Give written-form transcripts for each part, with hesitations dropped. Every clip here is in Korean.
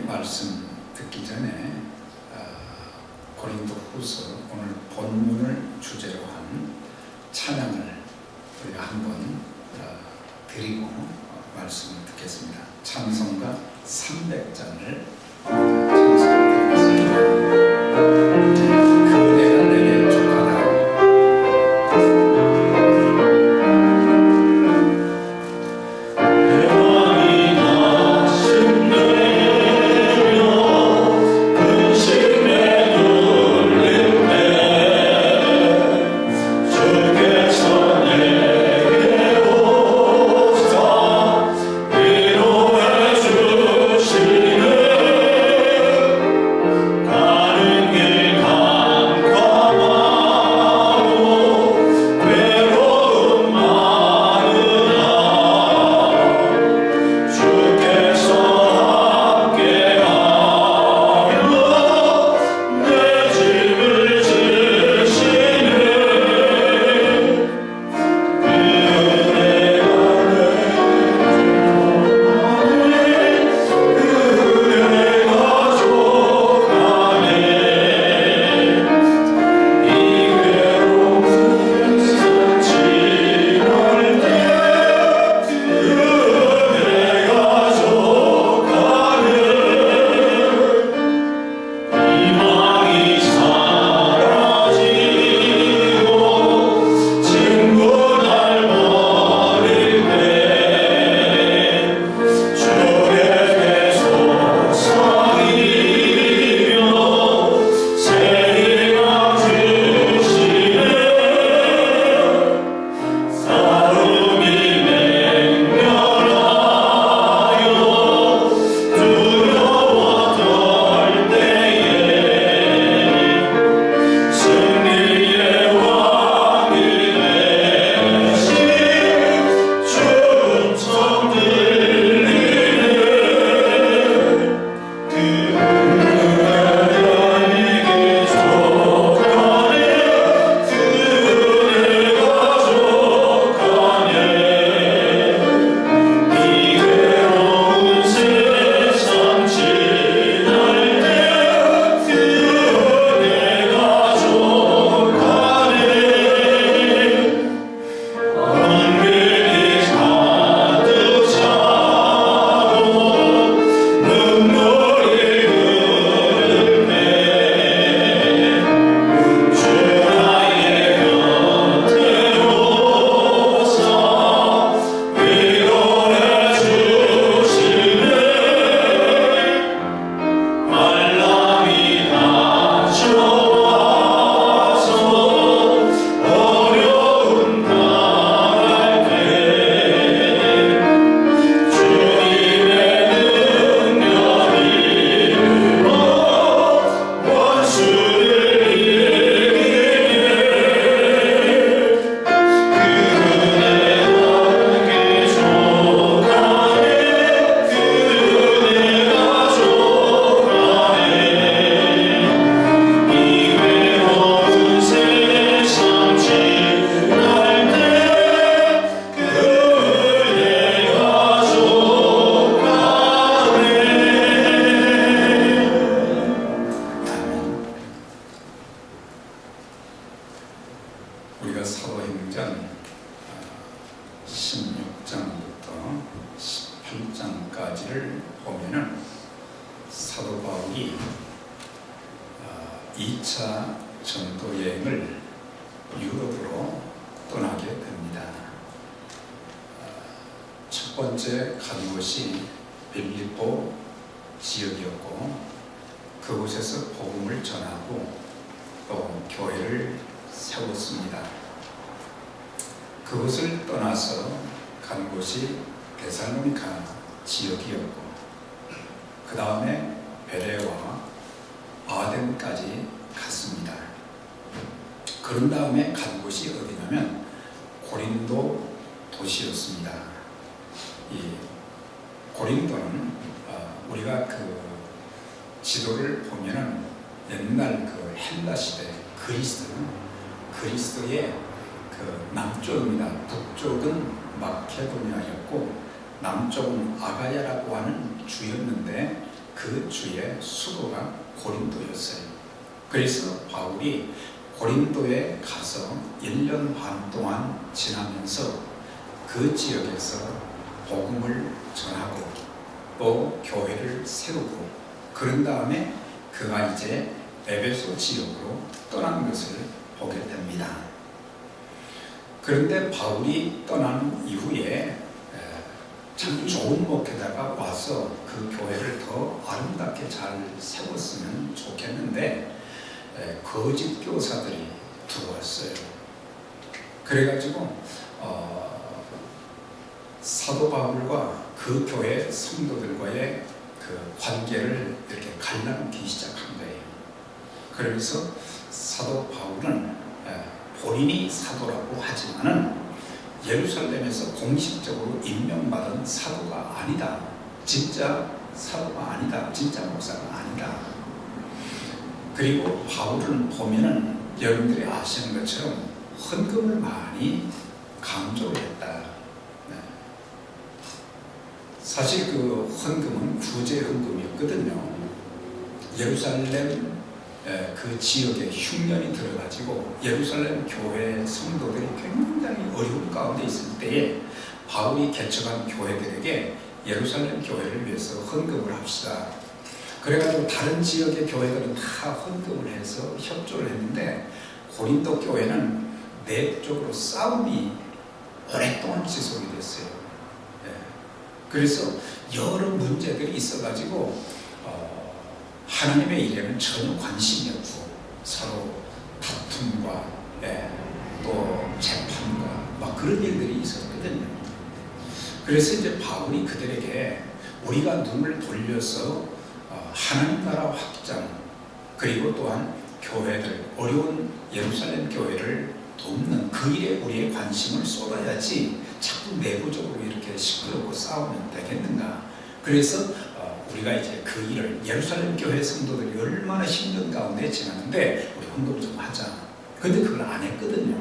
말씀 듣기 전에 고린도후서 오늘 본문을 주제로 한 찬양을 우리가 한번 드리고 말씀을 듣겠습니다. 찬송가 300장을 찬송드리겠습니다. 그대가 내게 족하다. 우리가 사도행전 16장부터 18장까지를 보면은 사도 바울이 2차 전도 여행을 유럽으로 떠나게 됩니다. 첫 번째 간 곳이 빌립보 지역이었고, 그곳에서 복음을 전하고 또 교회를 세웠습니다. 그곳을 떠나서 간 곳이 데살로니가 지역이었고, 그 다음에 베레와 아덴까지 갔습니다. 그런 다음에 간 곳이 어디냐면 고린도 도시였습니다. 이 고린도는 우리가 그 지도를 보면은 옛날 그 헬라 시대 그리스도의 그 남쪽입니다. 북쪽은 마케도니아였고 남쪽은 아가야라고 하는 주였는데, 그 그 주의 수도가 고린도였어요. 그래서 바울이 고린도에 가서 1년 반 동안 지나면서 그 지역에서 복음을 전하고 또 교회를 세우고 그런 다음에 그가 이제 에베소 지역으로 떠난 것을 보게 됩니다. 그런데 바울이 떠난 이후에 참 좋은 목회자가 와서 그 교회를 더 아름답게 잘 세웠으면 좋겠는데 거짓 교사들이 들어왔어요. 그래가지고 사도 바울과 그 교회 성도들과의 그 관계를 이렇게 갈라놓기 시작한 거예요. 그래서 사도 바울은 본인이 사도라고 하지만은 예루살렘에서 공식적으로 임명받은 사도가 아니다. 진짜 사도가 아니다. 진짜 목사가 아니다. 그리고 바울은 보면은 여러분들이 아시는 것처럼 헌금을 많이 강조를 했다. 사실 그 헌금은 구제 헌금이었거든요. 예루살렘 그 지역에 흉년이 들어가지고 예루살렘 교회 성도들이 굉장히 어려운 가운데 있을 때에 바울이 개척한 교회들에게 예루살렘 교회를 위해서 헌금을 합시다. 그래가지고 다른 지역의 교회들은 다 헌금을 해서 협조를 했는데 고린도 교회는 내부적으로 싸움이 오랫동안 지속이 됐어요. 그래서 여러 문제들이 있어가지고 하나님의 일에는 전혀 관심이 없고 서로 다툼과 또 재판과 막 그런 일들이 있었거든요. 그래서 이제 바울이 그들에게 우리가 눈을 돌려서 하나님 나라 확장 그리고 또한 교회들 어려운 예루살렘 교회를 돕는 그 일에 우리의 관심을 쏟아야지 자꾸 내부적으로 이렇게 시끄럽고 싸우면 되겠는가. 그래서 우리가 이제 그 일을 예루살렘 교회 성도들이 얼마나 힘든 가운데 지났는데 우리 헌금 좀 하자. 근데 그걸 안 했거든요.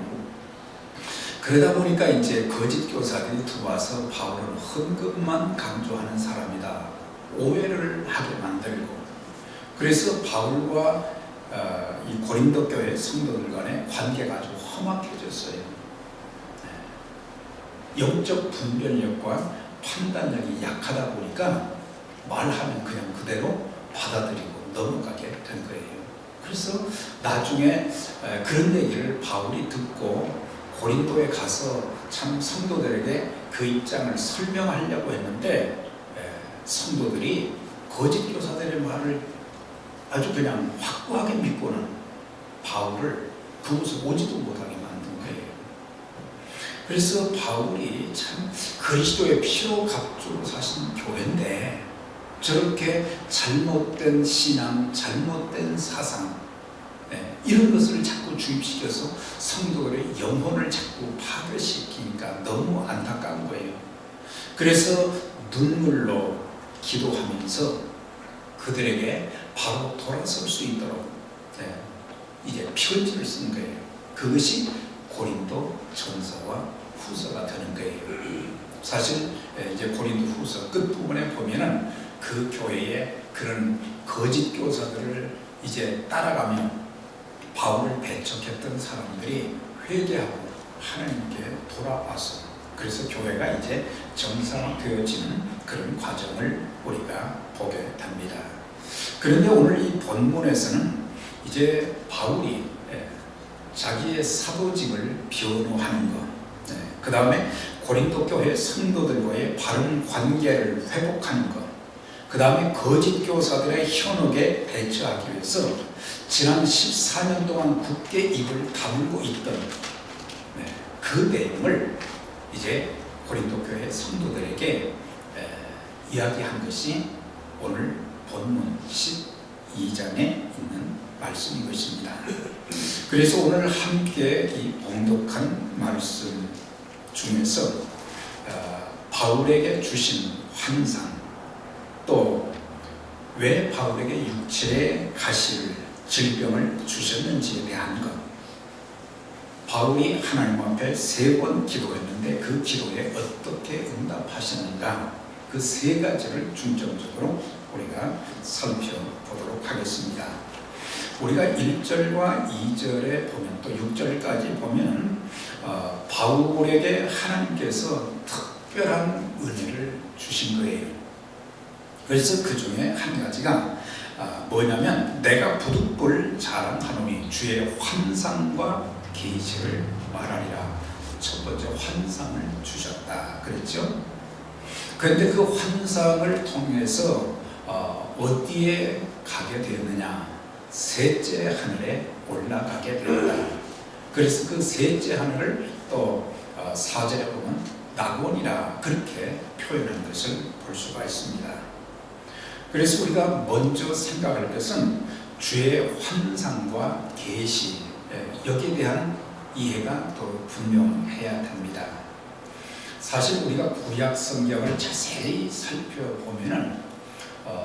그러다 보니까 이제 거짓 교사들이 들어와서 바울은 헌금만 강조하는 사람이다. 오해를 하게 만들고 그래서 바울과 이 고린도 교회 성도들 간의 관계가 아주 험악해졌어요. 영적 분별력과 판단력이 약하다 보니까 말하면 그냥 그대로 받아들이고 넘어가게 된 거예요. 그래서 나중에 그런 얘기를 바울이 듣고 고린도에 가서 참 성도들에게 그 입장을 설명하려고 했는데 성도들이 거짓 교사들의 말을 아주 그냥 확고하게 믿고는 바울을 그곳에 오지도 못하게 만든 거예요. 그래서 바울이 참 그리스도의 피로 값주고 사신 교회인데 저렇게 잘못된 신앙, 잘못된 사상 이런 것을 자꾸 주입시켜서 성도들의 영혼을 자꾸 파괴시키니까 너무 안타까운 거예요. 그래서 눈물로 기도하면서 그들에게 바로 돌아설 수 있도록 이제 편지를 쓴 거예요. 그것이 고린도 전서와 후서가 되는 거예요. 사실 이제 고린도 후서 끝부분에 보면은 그 교회의 그런 거짓 교사들을 이제 따라가면 바울을 배척했던 사람들이 회개하고 하나님께 돌아와서 그래서 교회가 이제 정상화되어지는 그런 과정을 우리가 보게 됩니다. 그런데 오늘 이 본문에서는 이제 바울이 자기의 사도직을 변호하는 것, 그 다음에 고린도 교회 성도들과의 바른 관계를 회복하는 것, 그 다음에 거짓 교사들의 현혹에 대처하기 위해서 지난 14년 동안 굳게 입을 다물고 있던 그 내용을 이제 고린도 교회 성도들에게 이야기한 것이 오늘 본문 12장에 있는 말씀인 것입니다. 그래서 오늘 함께 이 봉독한 말씀 중에서 바울에게 주신 환상 또 왜 바울에게 육체의 가시를 질병을 주셨는지에 대한 것 바울이 하나님 앞에 3번 기도했는데 그 기도에 어떻게 응답하시는가 그 3가지를 중점적으로 우리가 살펴보도록 하겠습니다. 우리가 1절과 2절에 보면 또 6절까지 보면 바울에게 하나님께서 특별한 은혜를 주신 거예요. 그래서 그 중에 한 가지가 뭐냐면 내가 부득불 자랑하노니 주의 환상과 계시를 말하리라. 첫 번째 환상을 주셨다 그랬죠. 그런데 그 환상을 통해서 어디에 가게 되었느냐? 셋째 하늘에 올라가게 되었다. 그래서 그 셋째 하늘을 또 4절에 보면 낙원이라 그렇게 표현한 것을 볼 수가 있습니다. 그래서 우리가 먼저 생각할 것은 주의 환상과 계시, 여기에 대한 이해가 더 분명해야 됩니다. 사실 우리가 구약 성경을 자세히 살펴보면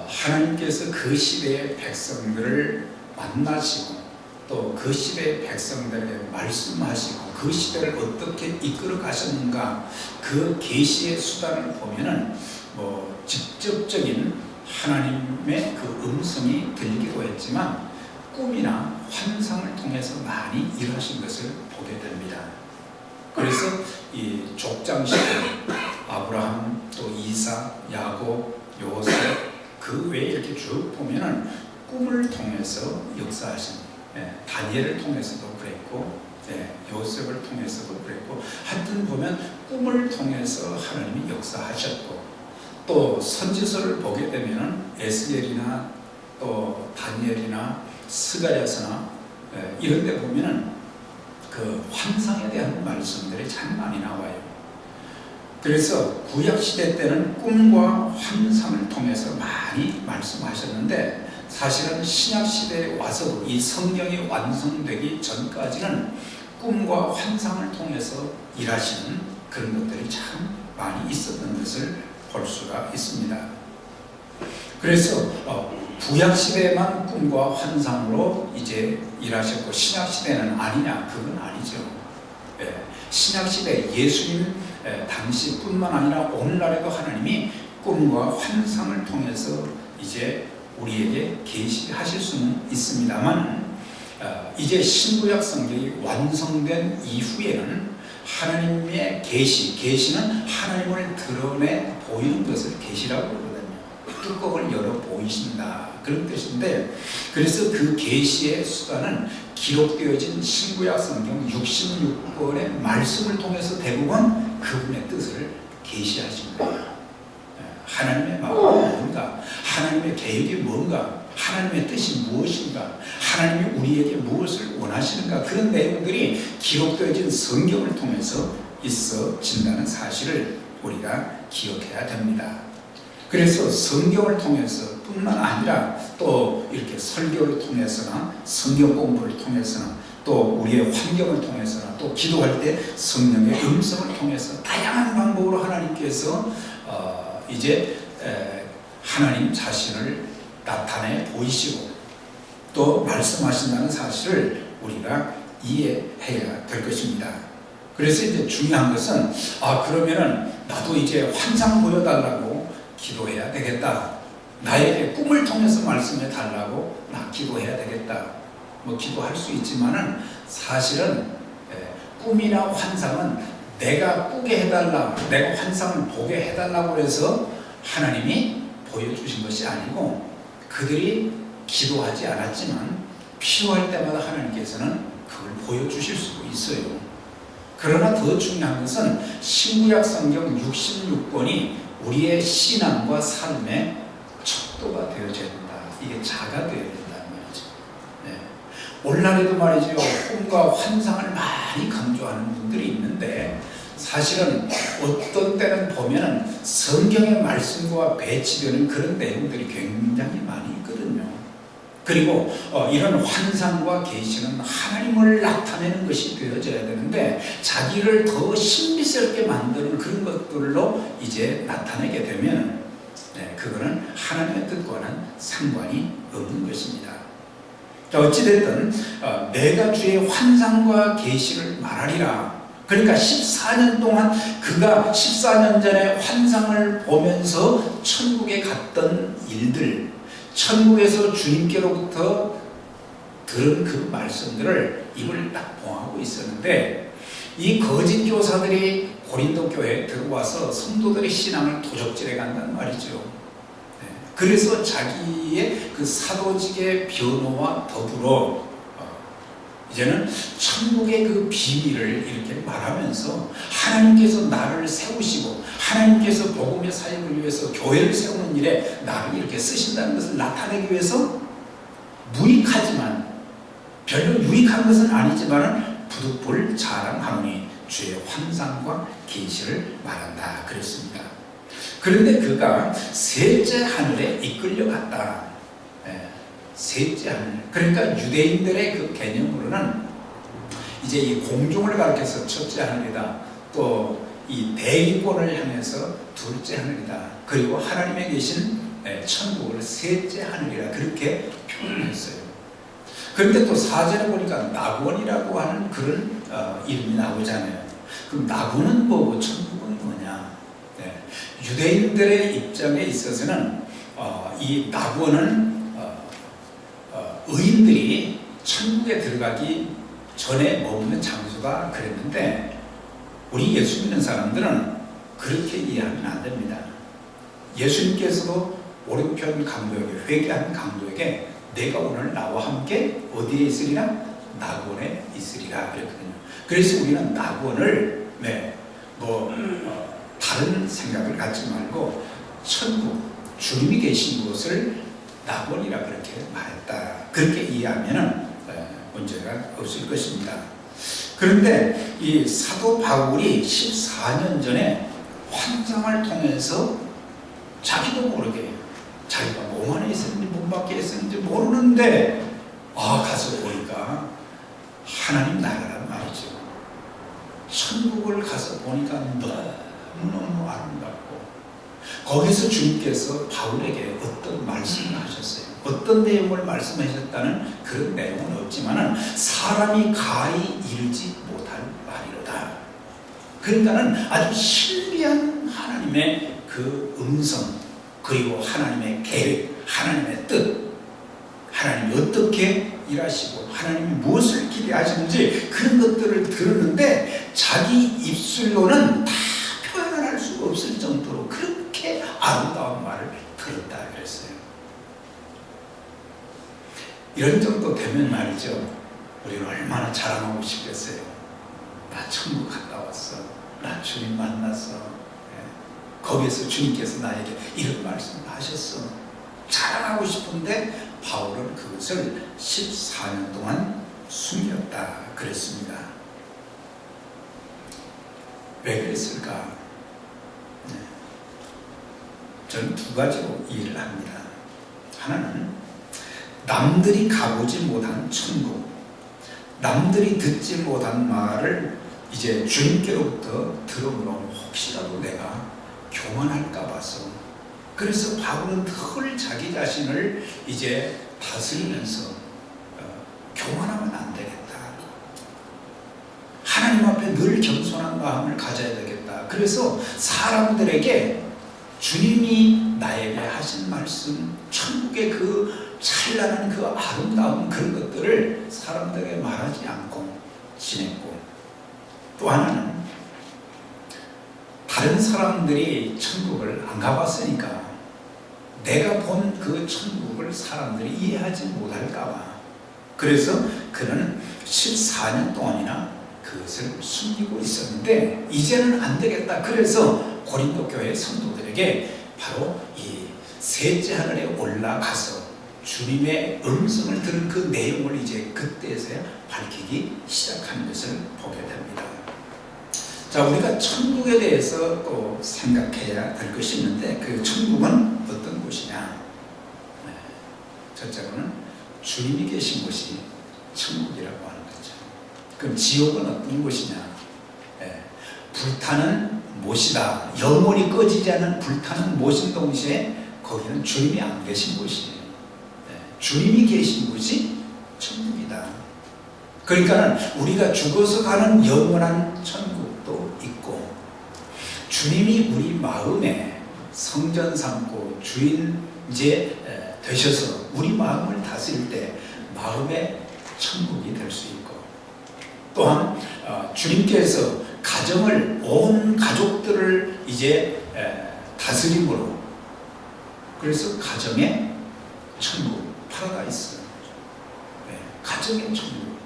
하나님께서 그 시대의 백성들을 만나시고 또 그 시대의 백성들에게 말씀하시고 그 시대를 어떻게 이끌어 가셨는가, 그 계시의 수단을 보면은 직접적인 하나님의 그 음성이 들리기도 했지만 꿈이나 환상을 통해서 많이 일하신 것을 보게 됩니다. 그래서 이 족장시대 아브라함, 또 이삭, 야곱, 요셉 그 외에 이렇게 쭉 보면은 꿈을 통해서 역사하신, 다니엘을 통해서도 그랬고, 요셉을 통해서도 그랬고, 하여튼 보면 꿈을 통해서 하나님이 역사하셨고, 또 선지서를 보게 되면 에스겔이나 또 다니엘이나 스가랴서나 이런 데 보면은 그 환상에 대한 말씀들이 참 많이 나와요. 그래서 구약시대 때는 꿈과 환상을 통해서 많이 말씀하셨는데 사실은 신약시대에 와서도 이 성경이 완성되기 전까지는 꿈과 환상을 통해서 일하시는 그런 것들이 참 많이 있었던 것을 볼 수가 있습니다. 그래서 구약시대에만 꿈과 환상으로 이제 일하셨고 신약시대는 아니냐? 그건 아니죠. 신약시대 예수님 당시뿐만 아니라 오늘날에도 하나님이 꿈과 환상을 통해서 이제 우리에게 계시하실 수는 있습니다만 이제 신구약 성경이 완성된 이후에는 하나님의 계시는 하나님을 드러내 보이는 것을 계시라고 그러거든요. 뚜껑을 열어 보이신다 그런 뜻인데, 그래서 그 계시의 수단은 기록되어진 신구약 성경 66권의 말씀을 통해서 대부분 그분의 뜻을 계시하신 거예요. 하나님의 마음이 뭔가, 하나님의 계획이 뭔가, 하나님의 뜻이 무엇인가, 하나님이 우리에게 무엇을 원하시는가, 그런 내용들이 기록되어진 성경을 통해서 있어진다는 사실을 우리가 기억해야 됩니다. 그래서 성경을 통해서 뿐만 아니라 또 이렇게 설교를 통해서나 성경 공부를 통해서나 또 우리의 환경을 통해서나 또 기도할 때 성령의 음성을 통해서 다양한 방법으로 하나님께서 이제 하나님 자신을 나타내 보이시고 또 말씀하신다는 사실을 우리가 이해해야 될 것입니다. 그래서 이제 중요한 것은 그러면은 나도 이제 환상 보여달라고 기도해야 되겠다. 나에게 꿈을 통해서 말씀해 달라고 나 기도해야 되겠다. 기도할 수 있지만은 사실은 꿈이나 환상은 내가 꾸게 해달라, 내가 환상을 보게 해달라고 해서 하나님이 보여주신 것이 아니고 그들이 기도하지 않았지만 필요할 때마다 하나님께서는 그걸 보여주실 수도 있어요. 그러나 더 중요한 것은 신구약 성경 66권이 우리의 신앙과 삶의 척도가 되어져야 된다. 이게 자가 되어야 된다는 말이죠. 오늘날에도 말이죠, 꿈과 환상을 많이 강조하는 분들이 있는데 사실은 어떤 때는 보면 성경의 말씀과 배치되는 그런 내용들이 굉장히 많이 있거든요. 그리고 이런 환상과 계시는 하나님을 나타내는 것이 되어져야 되는데 자기를 더 신비스럽게 만드는 그런 것들로 이제 나타내게 되면 그거는 하나님의 뜻과는 상관이 없는 것입니다. 어찌됐든 내가 주의 환상과 계시를 말하리라. 그러니까 14년 동안 그가 14년 전에 환상을 보면서 천국에 갔던 일들, 천국에서 주님께로부터 들은 그 말씀들을 입을 딱 봉하고 있었는데, 이 거짓 교사들이 고린도 교회에 들어와서 성도들의 신앙을 도적질해 간단 말이죠. 그래서 자기의 그 사도직의 변호와 더불어 이제는 천국의 그 비밀을 이렇게 말하면서 하나님께서 나를 세우시고 하나님께서 복음의 사역을 위해서 교회를 세우는 일에 나를 이렇게 쓰신다는 것을 나타내기 위해서 무익하지만, 별로 유익한 것은 아니지만 부득불 자랑하노니 주의 환상과 계시를 말한다 그랬습니다. 그런데 그가 셋째 하늘에 이끌려갔다. 셋째 하늘. 그러니까 유대인들의 그 개념으로는 이제 이 공중을 가리켜서 첫째 하늘이다. 또 이 대기권을 향해서 둘째 하늘이다. 그리고 하나님의 계신 천국을 셋째 하늘이라 그렇게 표현했어요. 그런데 또 4절에 보니까 낙원이라고 하는 그런 이름이 나오잖아요. 그럼 낙원은 뭐고 천국은 뭐냐? 유대인들의 입장에 있어서는 이 낙원은 의인들이 천국에 들어가기 전에 머무는 장소다 그랬는데, 우리 예수 믿는 사람들은 그렇게 이해하면 안 됩니다. 예수님께서도 오른편 강도에게, 회개한 강도에게 내가 오늘 나와 함께 어디에 있으리라? 낙원에 있으리라 그랬거든요. 그래서 우리는 낙원을 다른 생각을 갖지 말고 천국, 주님이 계신 곳을 낙원이라 그렇게 말했다. 그렇게 이해하면 문제가 없을 것입니다. 그런데 이 사도 바울이 14년 전에 환상을 통해서 자기도 모르게 자기가 몸 안에 있었는지 몸 밖에 있었는지 모르는데 가서 보니까 하나님 나라란 말이죠. 천국을 가서 보니까 너무너무 아름답고, 거기서 주님께서 바울에게 어떤 말씀을 하셨어요. 어떤 내용을 말씀하셨다는 그런 내용은 없지만 사람이 가히 이르지 못할 말이로다. 그러니까는 아주 신비한 하나님의 그 음성, 그리고 하나님의 계획, 하나님의 뜻, 하나님이 어떻게 일하시고 하나님이 무엇을 기대하시는지 그런 것들을 들었는데 자기 입술로는 다 표현을 할 수가 없을 정도로 그렇게 아름다운 말을 들었다 그랬어요. 이런 정도 되면 말이죠, 우리는 얼마나 자랑하고 싶겠어요. 나 천국 갔다 왔어. 나 주님 만났어. 거기에서 주님께서 나에게 이런 말씀을 하셨어. 자랑하고 싶은데 바울은 그것을 14년 동안 숨겼다 그랬습니다. 왜 그랬을까? 저는 두 가지로 이해를 합니다. 하나는 남들이 가보지 못한 천국, 남들이 듣지 못한 말을 이제 주님께로부터 들음으로 혹시라도 내가 교만할까 봐서, 그래서 바울은 늘 자기 자신을 이제 다스리면서 교만하면 안 되겠다. 하나님 앞에 늘 겸손한 마음을 가져야 되겠다. 그래서 사람들에게 주님이 나에게 하신 말씀, 천국의 그 찬란한 그 아름다운 그런 것들을 사람들에게 말하지 않고 지냈고, 또 하나는 다른 사람들이 천국을 안 가봤으니까 내가 본 그 천국을 사람들이 이해하지 못할까봐, 그래서 그는 14년 동안이나 그것을 숨기고 있었는데 이제는 안 되겠다. 그래서 고린도 교회 성도들에게 바로 이 셋째 하늘에 올라가서 주님의 음성을 들은 그 내용을 이제 그때서야 밝히기 시작하는 것을 보게 됩니다. 자, 우리가 천국에 대해서 또 생각해야 될 것이 있는데, 그 천국은 어떤 곳이냐? 첫째로는 주님이 계신 곳이 천국이라고 하는 거죠. 그럼 지옥은 어떤 곳이냐? 불타는 못이다. 영원히 꺼지지 않는 불타는 못인 동시에 거기는 주님이 안 계신 곳이에요. 주님이 계신 곳이 천국이다. 그러니까 우리가 죽어서 가는 영원한 천국, 주님이 우리 마음에 성전 삼고 주인 이제 되셔서 우리 마음을 다스릴 때 마음의 천국이 될 수 있고, 또한 주님께서 가정을, 온 가족들을 이제 다스림으로, 그래서 가정의 천국, 파라다이스, 가정의 천국.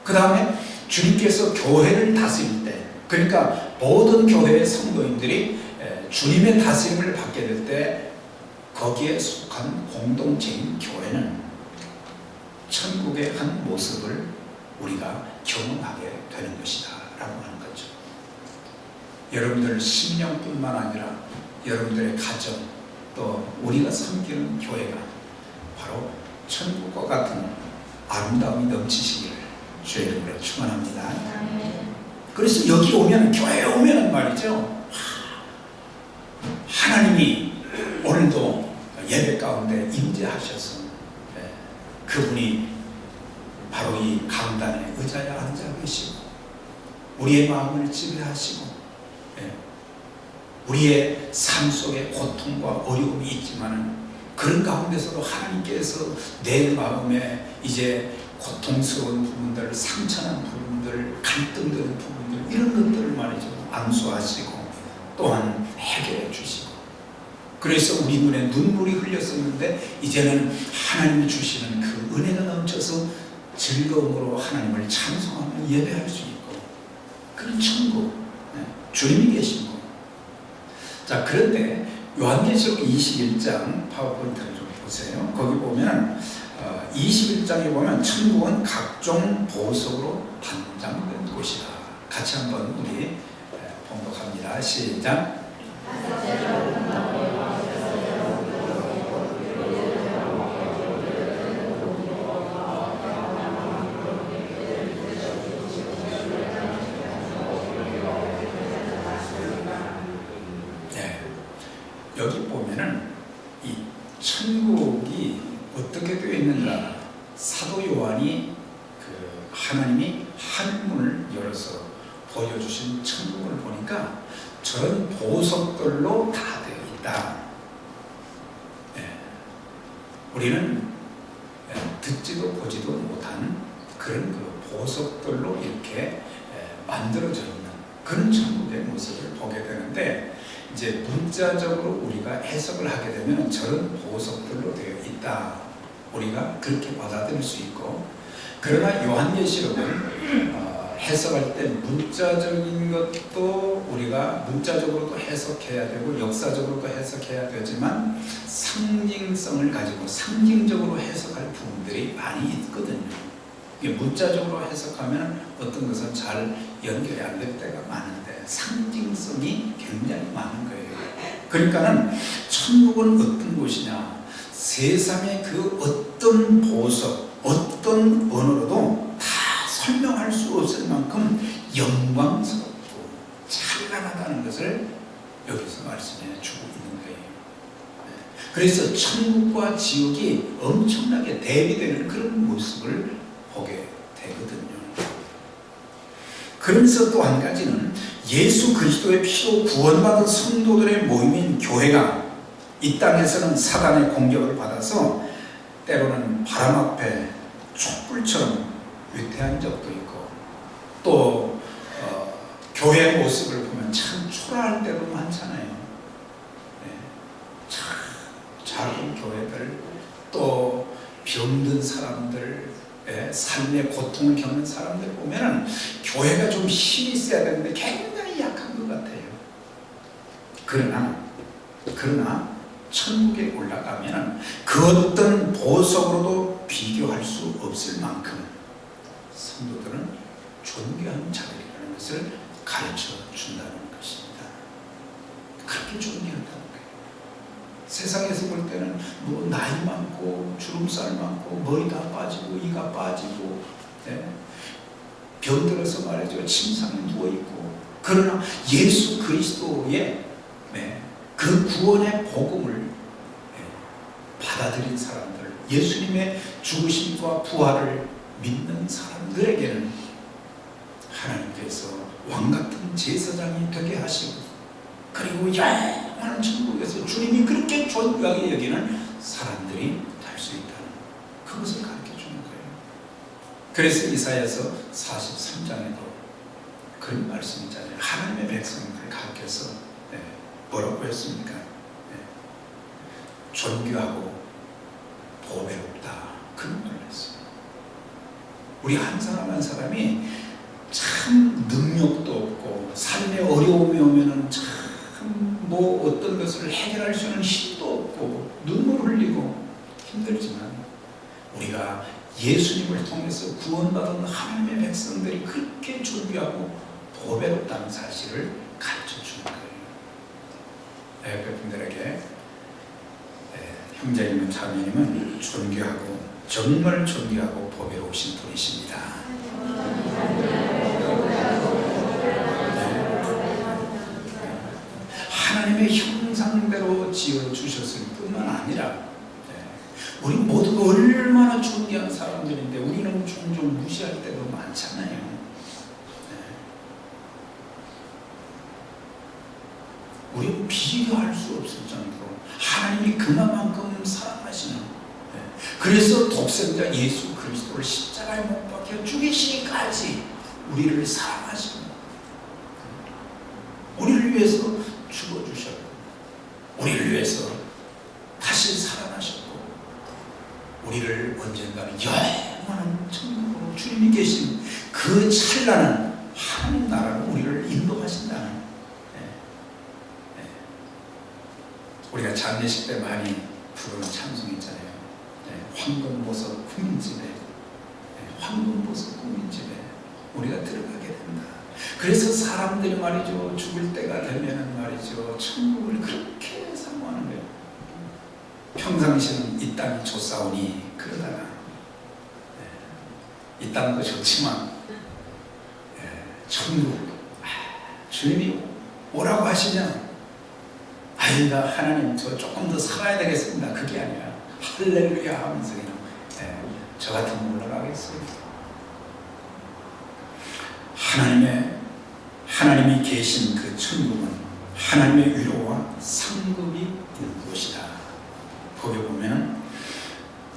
그 다음에 주님께서 교회를 다스릴 때, 그러니까 모든 교회의 성도인들이 주님의 다스림을 받게 될 때 거기에 속한 공동체인 교회는 천국의 한 모습을 우리가 경험하게 되는 것이다 라고 하는 거죠. 여러분들 심령뿐만 아니라 여러분들의 가정, 또 우리가 섬기는 교회가 바로 천국과 같은 아름다움이 넘치시기를 주의 이름으로 축원합니다. 그래서 여기 오면, 교회에 오면 말이죠, 하나님이 오늘도 예배 가운데 임재하셔서 그분이 바로 이 강단의 의자에 앉아 계시고 우리의 마음을 지배하시고, 우리의 삶 속에 고통과 어려움이 있지만 그런 가운데서도 하나님께서 내 마음에 이제 고통스러운 부분들, 상처난 부분들, 갈등되는 부분들, 이런 것들을 말이죠, 안수하시고 또한 해결해 주시고, 그래서 우리 눈에 눈물이 흘렸었는데 이제는 하나님이 주시는 그 은혜가 넘쳐서 즐거움으로 하나님을 찬송하며 예배할 수 있고, 그런 천국, 주님이 계신 곳. 자, 그런데 요한계시록 21장 파워포인트를 좀 보세요. 거기 보면 21장에 보면 천국은 각종 보석으로 단장된 곳이다. 같이 한번 우리 봉독합니다. 시작. 여기 보면은 이 천국이 어떻게 되어 있는가, 사도 요한이 그 하나님이 하늘문을 열어서 보여주신 천국을 보니까 저런 보석들로 다 되어 있다. 우리는 듣지도 보지도 못한 그런 그 보석들로 이렇게 만들어져 있는 그런 천국의 모습을 보게 되는데, 이제 문자적으로 우리가 해석을 하게 되면 저런 보석들로 되어 있다, 우리가 그렇게 받아들일 수 있고, 그러나 요한계시록은 해석할 때 문자적인 것도 우리가 문자적으로도 해석해야 되고 역사적으로도 해석해야 되지만 상징성을 가지고 상징적으로 해석할 부분들이 많이 있거든요. 문자적으로 해석하면 어떤 것은 잘 연결이 안 될 때가 많은데 상징성이 굉장히 많은 거예요. 그러니까는 천국은 어떤 곳이냐, 세상의 그 어떤 보석, 어떤 언어로도 다 설명할 수 없을 만큼 영광스럽고 찬란하다는 것을 여기서 말씀해 주고 있는 거예요. 그래서 천국과 지옥이 엄청나게 대비되는 그런 모습을 보게 되거든요. 그러면서 또 한 가지는 예수 그리스도의 피로 구원받은 성도들의 모임인 교회가 이 땅에서는 사단의 공격을 받아서 때로는 바람 앞에 촛불처럼 위태한 적도 있고, 또 교회의 모습을 보면 참 초라할 때도 많잖아요. 참 작은 교회들, 또 병든 사람들, 삶의 고통을 겪는 사람들 보면 교회가 좀 힘이 있어야 되는데 굉장히 약한 것 같아요. 그러나 천국에 올라가면 그 어떤 보석으로도 비교할 수 없을 만큼 성도들은 존귀한 자들이라는 것을 가르쳐 준다는 것입니다. 그렇게 존귀하다는 거예요. 세상에서 볼 때는 뭐 나이 많고 주름살 많고 머리 다 빠지고 이가 빠지고 병들어서 말이죠, 침상에 누워있고, 그러나 예수 그리스도의 그 구원의 복음을 받아들인 사람들, 예수님의 죽으심과 부활을 믿는 사람들에게는 하나님께서 왕같은 제사장이 되게 하시고, 그리고 영원한 천국에서 주님이 그렇게 존귀하게 여기는 사람들이 될 수 있다는 그것을 가르쳐 주는 거예요. 그래서 이사야서 43장에도 그런 말씀이 있잖아요. 하나님의 백성들을 가르쳐서 뭐라고 했습니까? 존귀하고 보배롭다, 그런 말을 했어요. 우리 한 사람 한 사람이 참 능력도 없고 삶에 어려움이 오면은 참 뭐 어떤 것을 해결할 수 있는 힘도 없고 눈물 흘리고 힘들지만, 우리가 예수님을 통해서 구원받은 하나님의 백성들이 그렇게 존귀하고 보배롭다는 사실을 가르쳐 주는 거예요. 여러분들에게 형제님은 자매님은 존귀하고, 정말 존귀하고 보배로우신 분이십니다. 하나님의 형상대로 지어주셨을 뿐만 아니라 우리 모두가 얼마나 존귀한 사람들인데 우리는 종종 무시할 때도 많잖아요. 우리는 비교할 수 없을 정도로 하나님이 그만큼 사랑하시는, 그래서 독생자 예수 그리스도를 십자가에 못 박혀 죽이시기까지 우리를 사랑하시고, 우리를 위해서 죽어주셨고, 우리를 위해서 다시 살아나셨고, 우리를 언젠가는 영원한 천국으로 주님이 계신 그 찬란한 하나님 나라로 우리를 인도하신다는, 우리가 장례식 때 많이 부르는 찬송 있잖아요. 황금보석 꾸민집에, 황금보석 꾸민집에 우리가 들어가게 된다. 그래서 사람들이 말이죠, 죽을 때가 되면은 말이죠, 천국을 그렇게 사모하는 거예요. 평상시는 이 땅이 좋사오니, 그러다가 이 땅도 좋지만 천국, 주님이 오라고 하시면 아니다, 하나님 저 조금 더 살아야 되겠습니다, 그게 아니라 할렐루야 하면서 그냥 저 같으면 올라가겠습니다. 하나님이 계신 그 천국은 하나님의 위로와 상급이 있는 곳이다. 거기 보면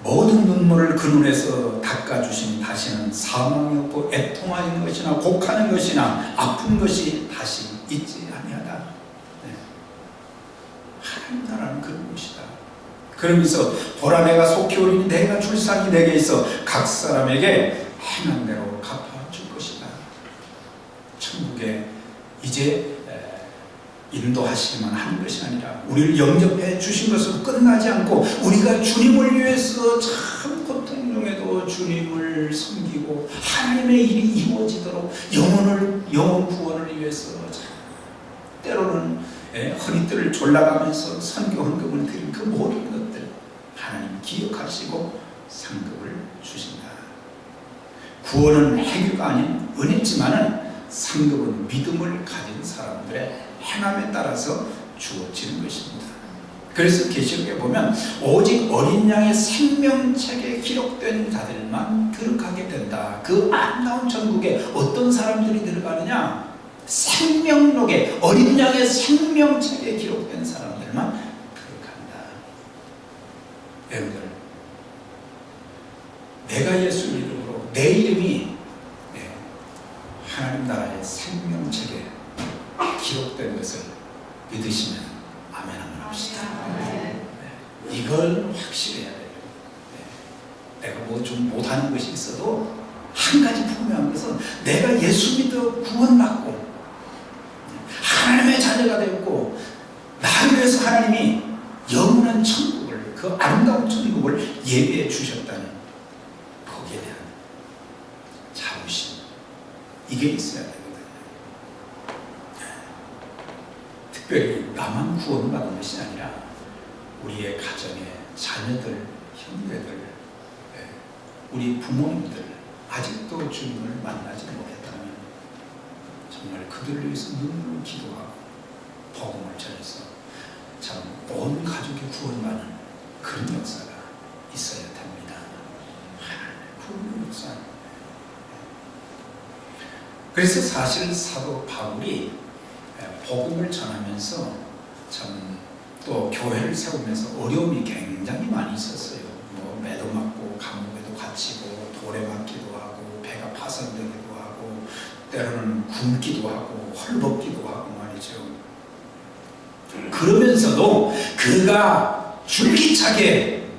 모든 눈물을 그 눈에서 닦아주시니 다시는 사망이 없고 애통하는 것이나 곡하는 것이나 아픈 것이 다시 있지 아니하다. 하나님 나라는 그런 곳이다. 그러면서 보라, 내가 속히 오리니 내가 줄 상이 내게 있어 각 사람에게 행한 대로 갚아줄 것이다. 천국에 이제 인도하시기만 하는 것이 아니라 우리를 영접해 주신 것으로 끝나지 않고, 우리가 주님을 위해서 참 고통 중에도 주님을 섬기고 하나님의 일이 이루어지도록 영혼 구원을 위해서 때로는 허리띠를 졸라가면서 선교 헌금을 드린 그 모든 것들 하나님 기억하시고 상급을 주신다. 구원은 행위가 아닌 은혜지만은 상급은 믿음을 가진 사람들의 행함에 따라서 주어지는 것입니다. 그래서 계시록에 보면 오직 어린 양의 생명책에 기록된 자들만 들어가게 된다. 그 아름다운 천국에 어떤 사람들이 들어가느냐? 생명록에, 어린 양의 생명책에 기록된 사람들만 들어간다. 여러분들, 내가 예수 이름으로 내 이름이 하나님 나라의 생명책에 기록된 것을 믿으시면 아멘 한번 합시다. 이걸 확실해야 돼요. 내가 뭐 좀 못하는 것이 있어도 한 가지 분명한 것은 내가 예수 믿어 구원받고 하나님의 자녀가 되었고 나를 위해서 하나님이 영원한 천국을, 그 아름다운 천국을 예비해 주셨다는 거기에 대한 자부심, 이게 있어야 되거든요. 특별히 나만 구원받은 것이 아니라 우리의 가정의 자녀들, 형제들, 우리 부모님들 아직도 주님을 만나지 못했다면 정말 그들을 위해서 눈물로 기도하고 복음을 전해서 참 온 가족이 구원받는 그런 역사가 있어야 됩니다. 구원의 역사. 그래서 사실 사도 바울이 복음을 전하면서 참 또 교회를 세우면서 어려움이 굉장히 많이 있었어요. 뭐 매도 맞고 감옥에도 갇히고 돌에 맞기도 하고 배가 파손되기도 하고 때로는 굶기도 하고 헐벗기도 하고 말이죠. 그러면서도 그가 줄기차게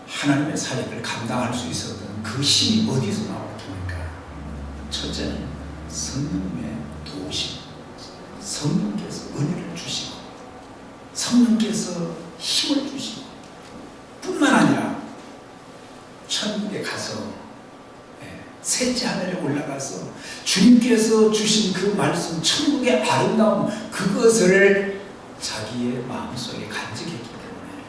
하나님의 사역을 감당할 수 있었던 그 힘이 어디서 나왔습니까? 첫째는 성령님의 도우심, 성령께서 은혜를 주시고 성령께서 힘을 주시고 뿐만 아니라 천국에 가서 셋째 하늘에 올라가서 주님께서 주신 그 말씀, 천국의 아름다움, 그것을 자기의 마음속에 간직했기 때문에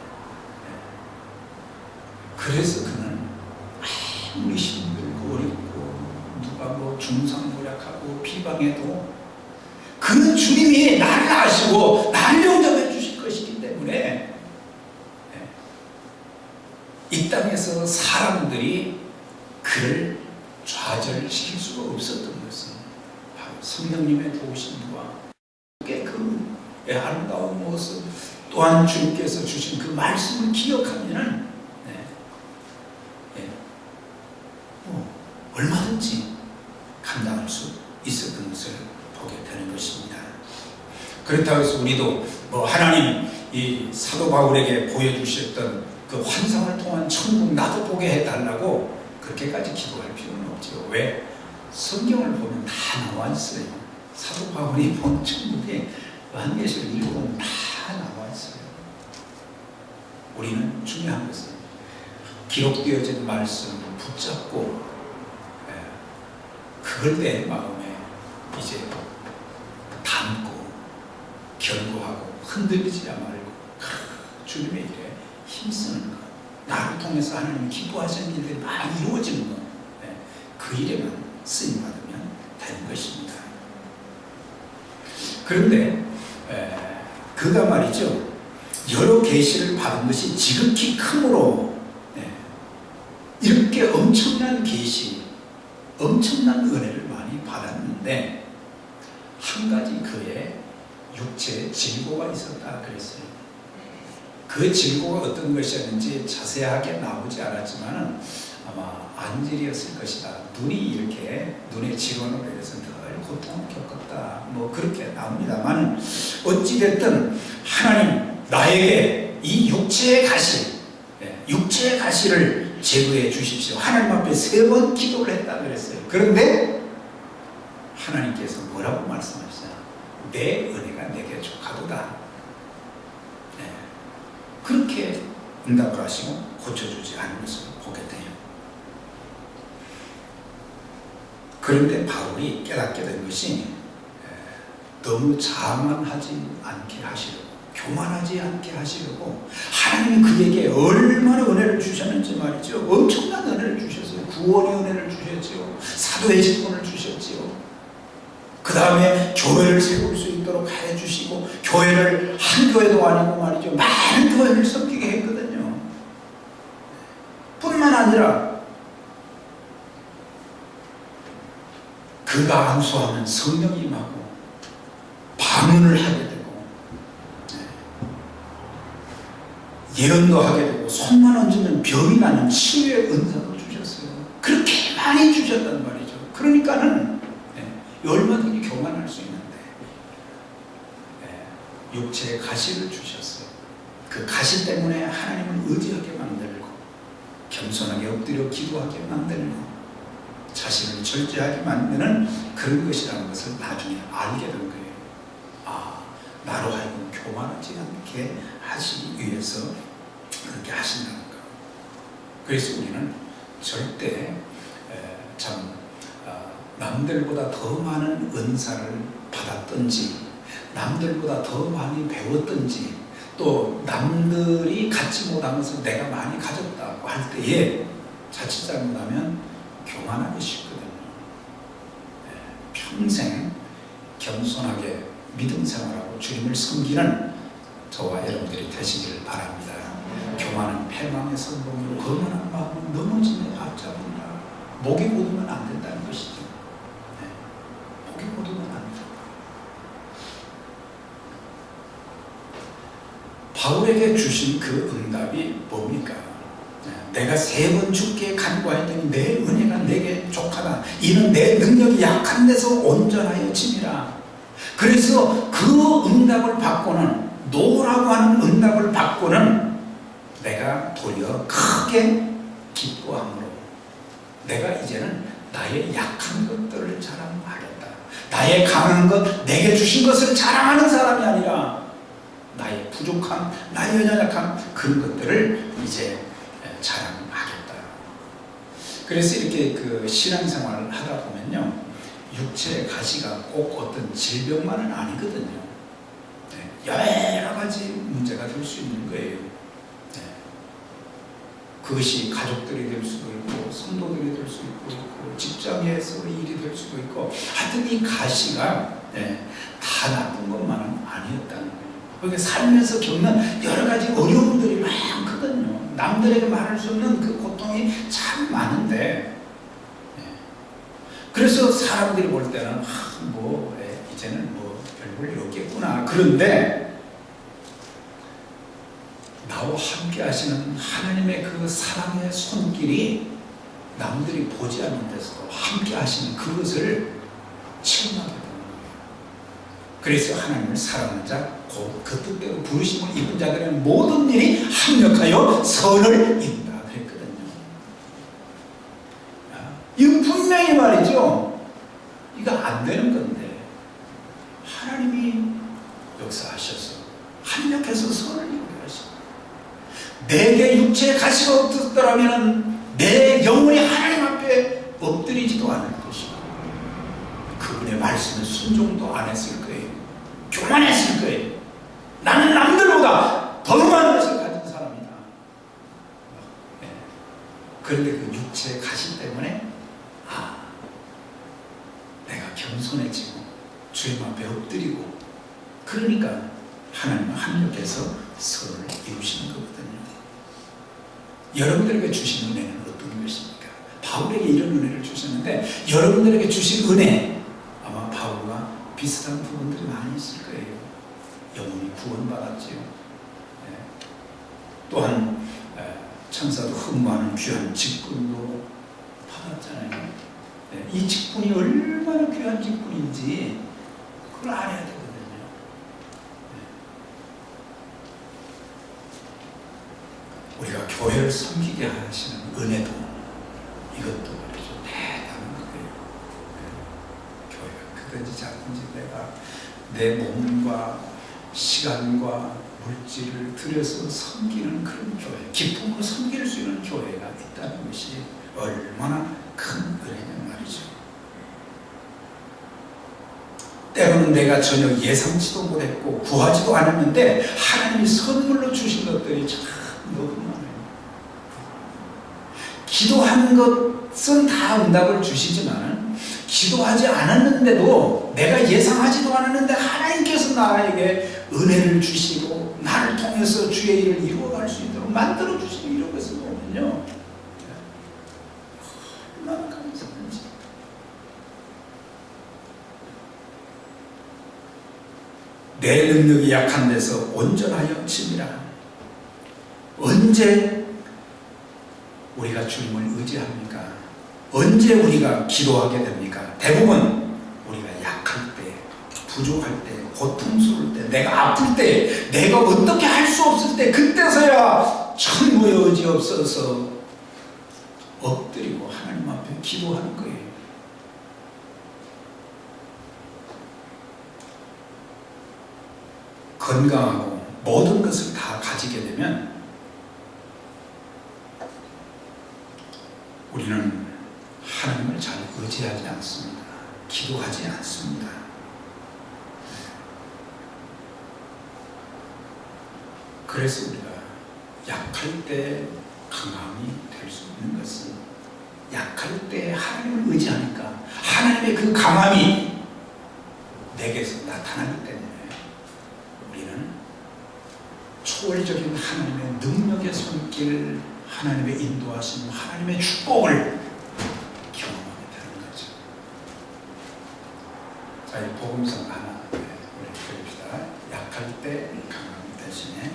그래서 그는 아무리 힘들고 어렵고 누가 뭐 중상모략하고 비방해도 그는 주님이 나를 아시고 나를 용접해 주실 것이기 때문에 이 땅에서 사람들이 그를 좌절시킬 수가 없었던 것은 바로 성령님의 도우심과 그 아름다운 모습 또한 주님께서 주신 그 말씀을 기억하면은 얼마든지 감당할 수 있었던 것을 보게 되는 것입니다. 그렇다고 해서 우리도 뭐 하나님 이 사도 바울에게 보여주셨던 그 환상을 통한 천국 나도 보게 해달라고 그렇게까지 기도할 필요는 없죠. 왜? 성경을 보면 다 나와 있어요. 사도 바울이 본 천국에 요한계시록 읽어보면 다 나와 있어요. 우리는 중요한 것은 기록되어진 말씀을 붙잡고 그걸 내 마음에 이제 담고 견고하고 흔들리지 말고 주님의 일에 힘쓰는 것, 나를 통해서 하나님이 기뻐하시는 일들이 많이 이루어지는 것, 그 일에만 쓰임받으면 되는 것입니다. 그런데 그가 말이죠, 여러 계시를 받은 것이 지극히 크므로 이렇게 엄청난 계시, 엄청난 은혜를 많이 받았는데 한 가지 그의 육체에 질고가 있었다 그랬어요. 그 질고가 어떤 것이었는지 자세하게 나오지 않았지만 아마 안질이었을 것이다. 눈이 이렇게 눈의 질환으로 인해서 늘 고통을 겪었다. 뭐 그렇게 나옵니다만 어찌됐든 하나님 나에게 이 육체의 가시, 육체의 가시를 제거해 주십시오. 하나님 앞에 3번 기도를 했다 그랬어요. 그런데 하나님께서 뭐라고 말씀하시냐? 내 은혜가 내게 족하도다. 그렇게 응답을 하시고 고쳐주지 않은 것을 보게 돼요. 그런데 바울이 깨닫게 된 것이 너무 자만하지 않게 하시려고, 교만하지 않게 하시려고 하나님이 그에게 얼마나 은혜를 주셨는지 말이죠. 엄청난 은혜를 주셨어요. 구원의 은혜를 주셨지요. 사도의 직분을 주셨지요. 그 다음에 교회를 세울 수 있도록 해주시고 교회를 한 교회도 아니고 말이죠. 많은 교회를 섬기게 했거든요. 뿐만 아니라 그가 안수하면 성령이 임하고 방언을 하게 되고 예언도 하게 되고 손만 얹으면 병이 나는 치유의 은사도 주셨어요. 그렇게 많이 주셨단 말이죠. 그러니까는 얼마든지 교만할 수 있는데 육체의 가시를 주셨어요. 그 가시 때문에 하나님을 의지하게 만들고 겸손하게 엎드려 기도하게 만들고 자신을 절제하게 만드는 그런 것이라는 것을 나중에 알게 된 거예요. 아, 나로 하여금 교만하지 않게 하시기 위해서 그렇게 하신다는 거. 그래서 우리는 절대 남들보다 더 많은 은사를 받았든지 남들보다 더 많이 배웠든지 또 남들이 갖지 못한 것을 내가 많이 가졌다고 할 때에 자칫 잘못하면 교만하기 쉽거든요. 평생 겸손하게 믿음 생활하고 주님을 섬기는 저와 여러분들이 되시기를 바랍니다. 교만은 패망의 선봉으로 거만한 마음은 넘어짐에 앞잡는다. 목이 고르면 안 된다는 것이죠. 바울에게 주신 그 응답이 뭡니까? 내가 3번 죽게 간구하였더니 내 은혜가 내게 족하다. 이는 내 능력이 약한 데서 온전하여 짐이라. 그래서 그 응답을 받고는, 노라고 하는 응답을 받고는 내가 도리어 크게 기뻐함으로 내가 이제는 나의 약한 것들을 자랑하겠다. 나의 강한 것, 내게 주신 것을 자랑하는 사람이 아니라 나의 부족함, 나의 연약함, 그런 것들을 이제 자랑하겠다. 그래서 이렇게 그 신앙생활을 하다 보면요, 육체의 가시가 꼭 어떤 질병만은 아니거든요. 여러 가지 문제가 될 수 있는 거예요. 그것이 가족들이 될 수도 있고, 성도들이 될 수도 있고, 직장에서 일이 될 수도 있고, 하여튼 이 가시가 다 나쁜 것만은 아니었다는 거예요. 그러니까 살면서 겪는 여러 가지 어려움들이 많거든요. 남들에게 말할 수 없는 그 고통이 참 많은데, 그래서 사람들이 볼 때는 이제는 별 볼 일 없겠구나. 그런데 나와 함께 하시는 하나님의 그 사랑의 손길이 남들이 보지 않는 데서도 함께 하시는 그것을 체험하게 되는 거예요. 그래서 하나님을 사랑하는 자, 곧 그 뜻대로 부르심을 입은 자들은 모든 일이 합력하여 선을 이룬다 그랬거든요. 이거 분명히 말이죠. 이거 안 되는 건데 하나님이 역사하셔서 합력해서 선을 이루게 하시고, 내게 육체의 가시가 없었더라면 내 영혼이 하나님 앞에 엎드리지도 않을 것이고, 그분의 말씀에 순종도 안 했을 거예요. 교만했을 거예요. 나는 남들보다 더 많은 것을 가진 사람이다. 그런데 그 육체의 가시 때문에 내가 겸손해지고 주님 앞에 엎드리고, 그러니까 하나님은 합력해서 선을 이루시는 거거든요. 여러분들에게 주신 은혜는 어떤 것입니까? 바울에게 이런 은혜를 주셨는데, 여러분들에게 주신 은혜, 아마 바울과 비슷한 부분들이 많이 있을 거예요. 영혼이 구원받았지요. 또한 천사도 흠모하는 귀한 직분도 받았잖아요. 이 직분이 얼마나 귀한 직분인지 그걸 알아야 되거든요. 우리가 교회를 섬기게 하시는 은혜도, 이것도 아주 대단한 거예요. 교회가 크든지 작든지 내가 내 몸과 시간과 물질을 들여서 섬기는 그런 교회, 기쁨으로 섬길 수 있는 교회가 있다는 것이 얼마나 큰 은혜냐 말이죠. 때로는 내가 전혀 예상치도 못했고 구하지도 않았는데 하나님이 선물로 주신 것들이 참 너무 많아요. 기도한 것은 다 응답을 주시지만, 기도하지 않았는데도, 내가 예상하지도 않았는데 하나님께서 나에게 은혜를 주시고 나를 통해서 주의 일을 이루어갈 수 있도록 만들어 주시는 이런 것을 보면요, 얼마나 감사한지. 내 능력이 약한 데서 온전하여 짐이라. 언제 우리가 주님을 의지합니까? 언제 우리가 기도하게 됩니까? 대부분 우리가 약할 때, 부족할 때, 고통스러울 때, 내가 아플 때, 내가 어떻게 할 수 없을 때, 그때서야 천부의 의지 없어서 엎드리고 하나님 앞에 기도하는 거예요. 건강하고 모든 것을 다 가지게 되면 우리는 하나님을 잘 의지하지 않습니다. 기도하지 않습니다. 그래서 우리가 약할 때 강함이 될 수 있는 것은, 약할 때 하나님을 의지하니까 하나님의 그 강함이 내게서 나타나기 때문에 우리는 초월적인 하나님의 능력의 손길, 하나님의 인도하심, 하나님의 축복을 경험하게 되는 거죠. 자, 이 복음성 하나 우리 드립시다. 약할 때 강함 대신에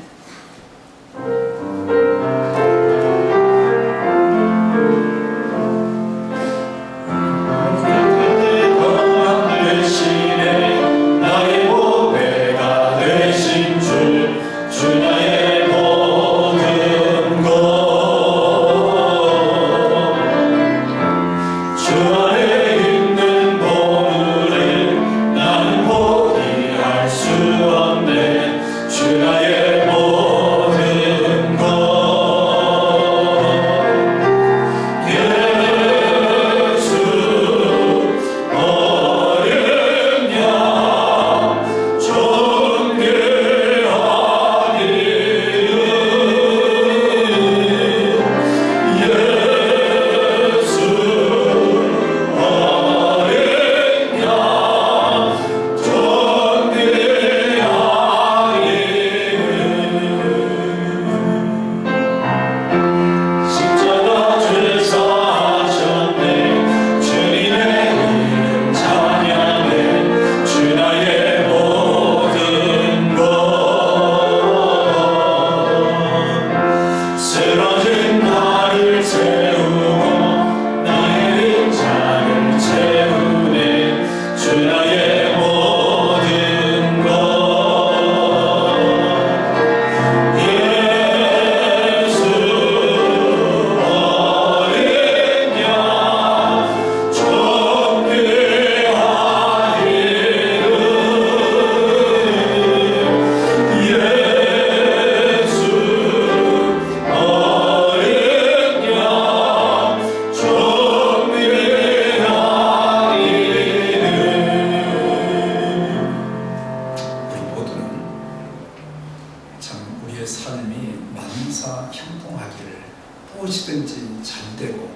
무엇이든지 잘 되고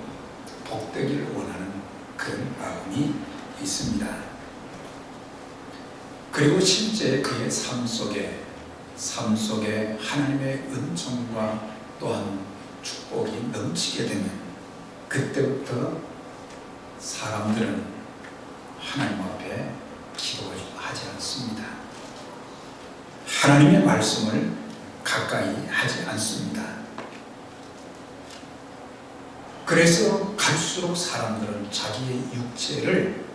복되기를 원하는 그런 마음이 있습니다. 그리고 실제 그의 삶 속에 하나님의 은총과 또한 축복이 넘치게 되면 그때부터 사람들은 하나님 앞에 기도하지 않습니다. 하나님의 말씀을 가까이 하지 않습니다. 그래서 갈수록 사람들은 자기의 육체를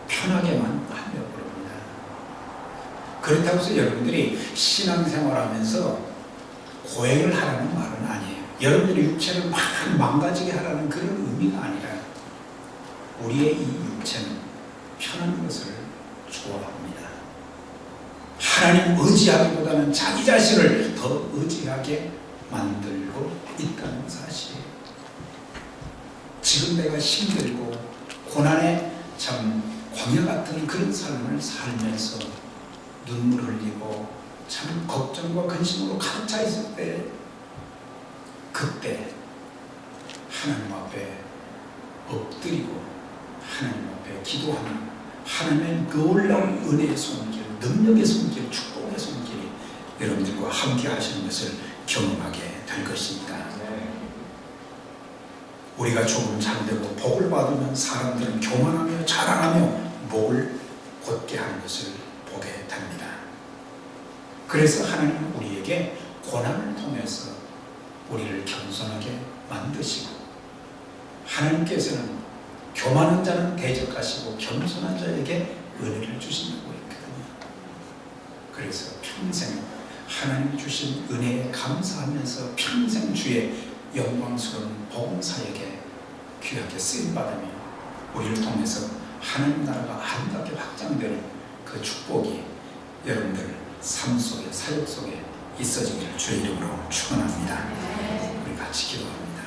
편하게만 하려고 합니다. 그렇다고 해서 여러분들이 신앙생활하면서 고행을 하라는 말은 아니에요. 여러분들이 육체를 막 망가지게 하라는 그런 의미가 아니라 우리의 이 육체는 편한 것을 좋아합니다. 하나님 의지하기보다는 자기 자신을 더 의지하게 만들고 있다는 사실이에요. 지금 내가 힘들고 고난에 참 광야 같은 그런 삶을 살면서 눈물 흘리고 참 걱정과 근심으로 가득 차 있을 때, 그때 하나님 앞에 엎드리고 하나님 앞에 기도하는 하나님의 놀라운 은혜의 손길, 능력의 손길, 축복의 손길이 여러분들과 함께 하시는 것을 경험하게 될 것입니다. 우리가 조금 잘되고 복을 받으면 사람들은 교만하며 자랑하며 목을 곧게 하는 것을 보게 됩니다. 그래서 하나님은 우리에게 고난을 통해서 우리를 겸손하게 만드시고, 하나님께서는 교만한 자는 대적하시고 겸손한 자에게 은혜를 주신다고 했거든요. 그래서 평생 하나님 주신 은혜에 감사하면서 평생 주의 영광스러운 복음 사역에 귀하게 쓰임받으며 우리를 통해서 하나님 나라가 아름답게 확장되는 그 축복이 여러분들 삶 속에, 사역 속에 있어지기를 주의 이름으로 축원합니다. 우리 같이 기도합니다.